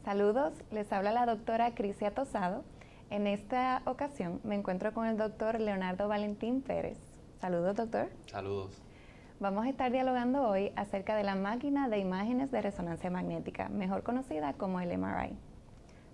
Saludos, les habla la doctora Crisia Tosado. En esta ocasión me encuentro con el doctor Leonardo Valentín Pérez. Saludos, doctor. Saludos. Vamos a estar dialogando hoy acerca de la máquina de imágenes de resonancia magnética, mejor conocida como el MRI.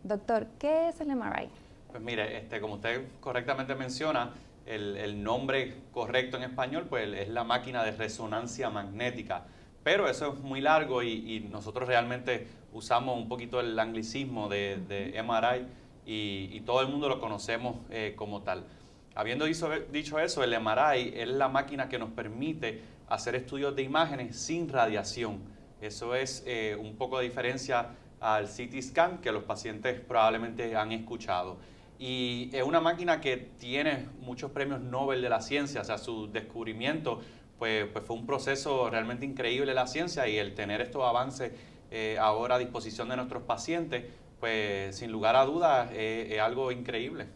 Doctor, ¿qué es el MRI? Pues mire, como usted correctamente menciona, el nombre correcto en español pues es la máquina de resonancia magnética. Pero eso es muy largo y nosotros realmente usamos un poquito el anglicismo de MRI y todo el mundo lo conocemos como tal. Habiendo dicho eso, el MRI es la máquina que nos permite hacer estudios de imágenes sin radiación. Eso es un poco de diferencia al CT scan que los pacientes probablemente han escuchado. Y es una máquina que tiene muchos premios Nobel de la ciencia, o sea, su descubrimiento pues fue un proceso realmente increíble de la ciencia, y el tener estos avances ahora a disposición de nuestros pacientes, pues sin lugar a dudas es algo increíble.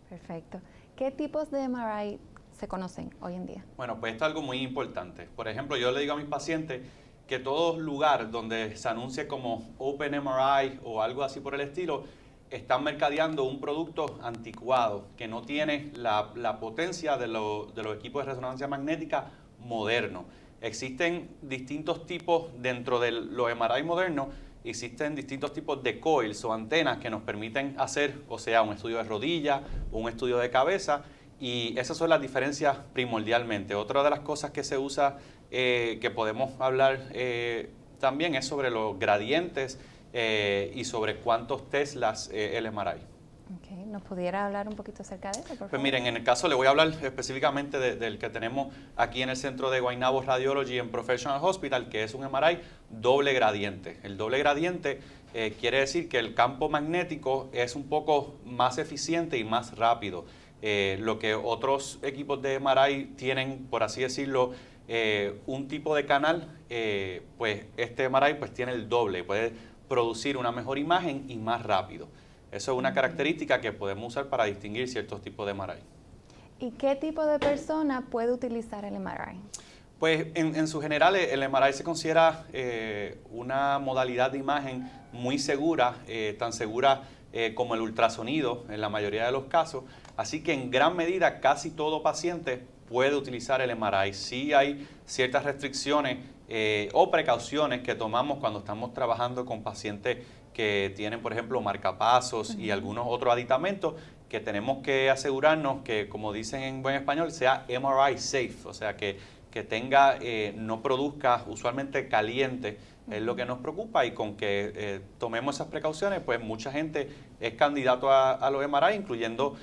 Perfecto. ¿Qué tipos de MRI se conocen hoy en día? Bueno, pues esto es algo muy importante. Por ejemplo, yo le digo a mis pacientes que todo lugar donde se anuncie como Open MRI o algo así por el estilo, están mercadeando un producto anticuado que no tiene la potencia de los equipos de resonancia magnética modernos. Existen distintos tipos dentro de los MRI modernos, existen distintos tipos de coils o antenas que nos permiten hacer, o sea, un estudio de rodilla o un estudio de cabeza, y esas son las diferencias primordialmente. Otra de las cosas que se usa, que podemos hablar también, es sobre los gradientes y sobre cuántos teslas el MRI. Okay. ¿Nos pudiera hablar un poquito acerca de eso, por favor? Pues miren, en el caso le voy a hablar específicamente del que tenemos aquí en el centro de Guaynabo Radiology and Professional Hospital, que es un MRI doble gradiente. El doble gradiente quiere decir que el campo magnético es un poco más eficiente y más rápido. Lo que otros equipos de MRI tienen, por así decirlo, un tipo de canal, pues este MRI pues tiene el doble, puede producir una mejor imagen y más rápido. Eso es una característica que podemos usar para distinguir ciertos tipos de MRI. ¿Y qué tipo de persona puede utilizar el MRI? Pues en su general el MRI se considera una modalidad de imagen muy segura, tan segura como el ultrasonido en la mayoría de los casos. Así que en gran medida casi todo paciente puede utilizar el MRI. Sí hay ciertas restricciones o precauciones que tomamos cuando estamos trabajando con pacientes que tienen, por ejemplo, marcapasos y algunos otros aditamentos, que tenemos que asegurarnos que, como dicen en buen español, sea MRI safe, o sea, que tenga, no produzca usualmente caliente, es lo que nos preocupa, y con que tomemos esas precauciones, pues mucha gente es candidato a los MRI, incluyendo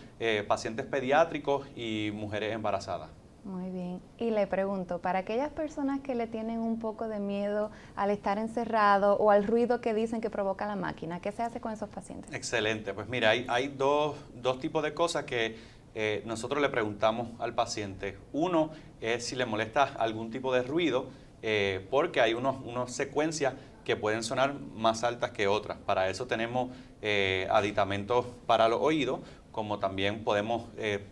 pacientes pediátricos y mujeres embarazadas. Muy bien. Y le pregunto, para aquellas personas que le tienen un poco de miedo al estar encerrado o al ruido que dicen que provoca la máquina, ¿qué se hace con esos pacientes? Excelente. Pues mira, hay dos tipos de cosas que nosotros le preguntamos al paciente. Uno es si le molesta algún tipo de ruido, porque hay unas secuencias que pueden sonar más altas que otras. Para eso tenemos aditamentos para los oídos, como también podemos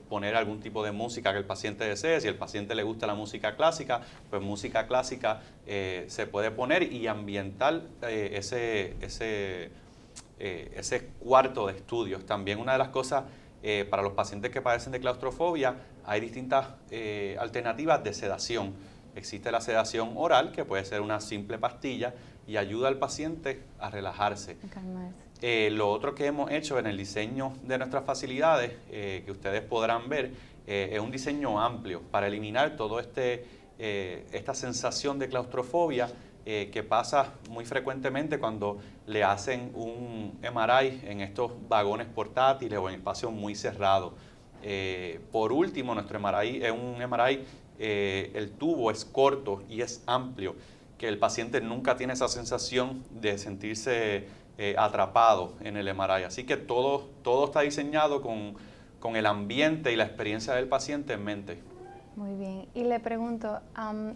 poner algún tipo de música que el paciente desee. Si al paciente le gusta la música clásica, pues música clásica se puede poner y ambientar ese cuarto de estudios. También una de las cosas, para los pacientes que padecen de claustrofobia, hay distintas alternativas de sedación. Existe la sedación oral, que puede ser una simple pastilla y ayuda al paciente a relajarse. Lo otro que hemos hecho en el diseño de nuestras facilidades, que ustedes podrán ver, es un diseño amplio para eliminar todo esta sensación de claustrofobia que pasa muy frecuentemente cuando le hacen un MRI en estos vagones portátiles o en espacios muy cerrados. Por último, nuestro MRI es un MRI, el tubo es corto y es amplio, que el paciente nunca tiene esa sensación de sentirse atrapado en el MRI. Así que todo está diseñado con el ambiente y la experiencia del paciente en mente. Muy bien. Y le pregunto,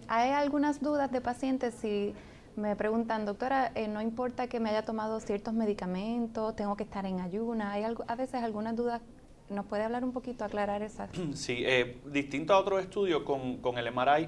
hay algunas dudas de pacientes si me preguntan, doctora, no importa que me haya tomado ciertos medicamentos, tengo que estar en ayuna. Hay a veces algunas dudas ¿Nos puede hablar un poquito, aclarar esa? Sí, distinto a otros estudios, con el MRI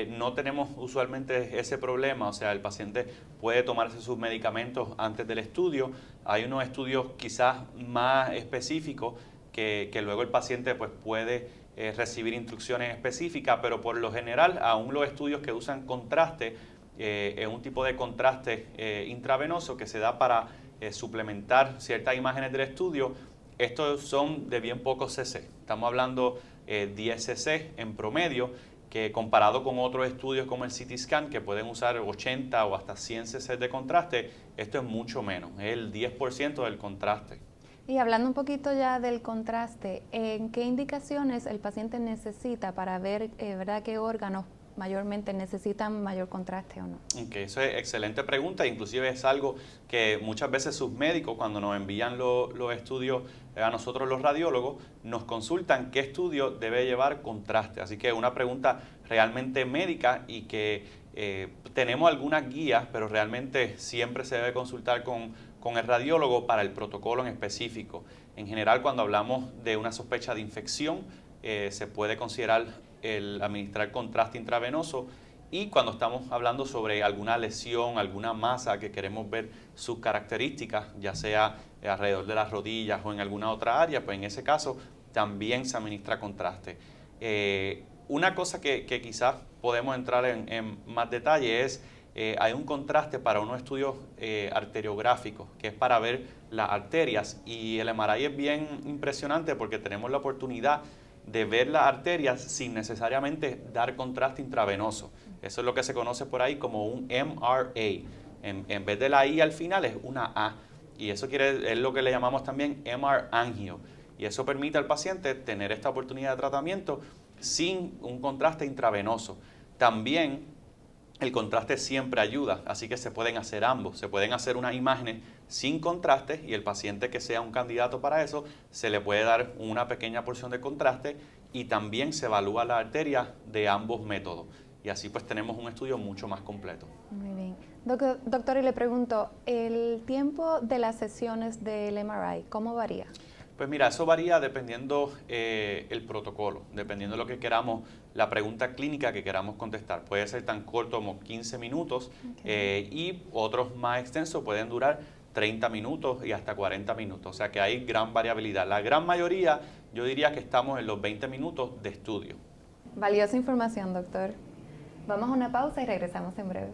no tenemos usualmente ese problema, o sea, el paciente puede tomarse sus medicamentos antes del estudio. Hay unos estudios quizás más específicos que luego el paciente pues, puede recibir instrucciones específicas, pero por lo general, aún los estudios que usan contraste, es un tipo de contraste intravenoso que se da para suplementar ciertas imágenes del estudio. Estos son de bien pocos cc, estamos hablando 10 cc en promedio, que comparado con otros estudios como el CT scan, que pueden usar 80 o hasta 100 cc de contraste, esto es mucho menos, es el 10% del contraste. Y hablando un poquito ya del contraste, ¿en qué indicaciones el paciente necesita para ver ¿verdad? qué órganos mayormente necesitan mayor contraste o no? Okay, eso es excelente pregunta, inclusive es algo que muchas veces sus médicos cuando nos envían los estudios a nosotros los radiólogos nos consultan qué estudio debe llevar contraste, así que es una pregunta realmente médica y que tenemos algunas guías, pero realmente siempre se debe consultar con el radiólogo para el protocolo en específico. En general, cuando hablamos de una sospecha de infección, se puede considerar el administrar contraste intravenoso, y cuando estamos hablando sobre alguna lesión, alguna masa que queremos ver sus características, ya sea alrededor de las rodillas o en alguna otra área, pues en ese caso también se administra contraste. Una cosa que quizás podemos entrar en más detalle es, hay un contraste para unos estudios arteriográficos, que es para ver las arterias, y el MRI es bien impresionante porque tenemos la oportunidad de ver las arterias sin necesariamente dar contraste intravenoso. Eso es lo que se conoce por ahí como un MRA. En vez de la I al final es una A. Y eso es lo que le llamamos también MR angio. Y eso permite al paciente tener esta oportunidad de tratamiento sin un contraste intravenoso. También el contraste siempre ayuda, así que se pueden hacer ambos. Se pueden hacer unas imágenes sin contraste y el paciente que sea un candidato para eso, se le puede dar una pequeña porción de contraste y también se evalúa la arteria de ambos métodos. Y así pues tenemos un estudio mucho más completo. Muy bien. Doctor, y le pregunto, ¿el tiempo de las sesiones del MRI cómo varía? Pues mira, eso varía dependiendo el protocolo, dependiendo de lo que queramos, la pregunta clínica que queramos contestar. Puede ser tan corto como 15 minutos y otros más extensos pueden durar 30 minutos y hasta 40 minutos. O sea que hay gran variabilidad. La gran mayoría, yo diría que estamos en los 20 minutos de estudio. Valiosa información, doctor. Vamos a una pausa y regresamos en breve.